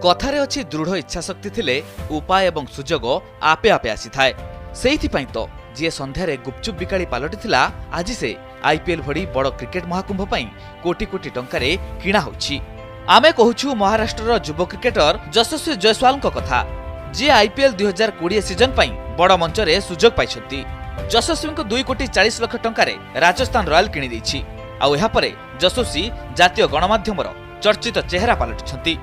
कथारे अछि दृढ़ इच्छाशक्ति थिले उपाय एवं सुजोग आपे आपे आसी थाए। सेइथिपई तो जी संध्यारे गुपचुप बिकाली पालटिथिला आज से आईपीएल भड़ी बड़ क्रिकेट महाकुंभ पई कोटी कोटी टंकारे किणा होछि। आमे कहूछु महाराष्ट्रर युव क्रिकेटर यशस्वी जयसवाल कथा, जी आईपीएल 2020 सीजन पई बड़ मंचरे सुजोग पाइछंती। यशस्वी को 2 कोटी 40 लाख टंकारे राजस्थान रॉयल किनि दैछि। आउ एहा परे यशस्वी जातीय गणमाध्यमर चर्चित चेहरा पालटिछंती।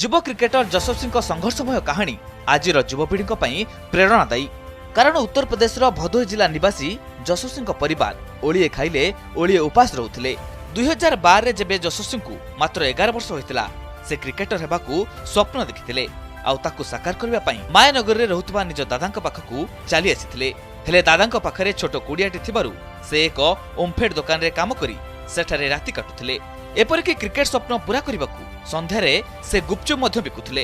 युव क्रिकेटर यशस्वी संघर्षमय कहानी आजिर युवपीढ़ी प्रेरणादायी। कारण उत्तर प्रदेश भदोही जिला निवासी यशस्वी परिवार ओलिए खाइले ओलिए उपास रोते। 2012 जेबे यशस्वी को मात्र 11 वर्ष होइतिला से क्रिकेटर हेबाकू स्वप्न देखिथिले। आउ ताकू साकार करबा पई मायानगर रे रहुतबा निज दादांक पाखकू चली आसिथिले। हेले दादांक पाखरे छोट कुडियाटी थिबारु से एक ओमफेड दुकान रे काम करी सेठारे राति काटुथिले। एपरिक क्रिकेट स्वप्न पूरा करबाकू संध्यारे से गुपचुप मध्य बिकुथिले।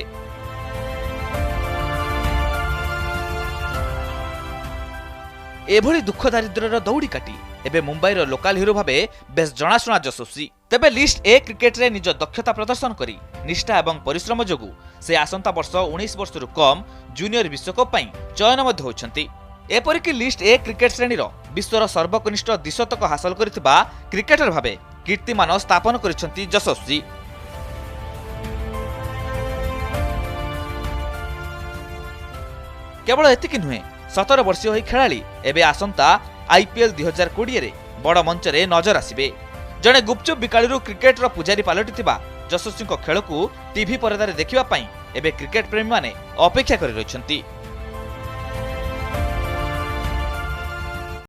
एभली दुख दारिद्र्यर दौड़ी काटी एबे मुंबईर लोकाल हिरो भाबे बेस जनाशुना यशस्वी। तेबे लिस्ट ए क्रिकेट रे निज दक्षता प्रदर्शन करी निष्ठा एवं परिश्रम जोगु से आसंता वर्ष 19 वर्षरु कम जूनियर विश्वकप पई चयन मध्य होइछंती। एपरिक लिस्ट ए क्रिकेट श्रेणीर विश्वर सर्वकनिष्ठ द्विशतक हासिल करिथिबा क्रिकेटर भाबे कीर्तिमान स्थापन करिसंती यशस्वी। केवल एतिक नुहे 17 वर्षीय होई खेलाड़ी एबे आसंता आईपीएल 2020 रे बड़ मंचरे नजर आसिबे। जणे गुपचुप बिकाळीरू क्रिकेटर पुजारी पालटिथिबा यशस्वी खेल को टीवी परदारे देखिबा पई एबे क्रिकेट प्रेमी माने अपेक्षा करि रहिसंती।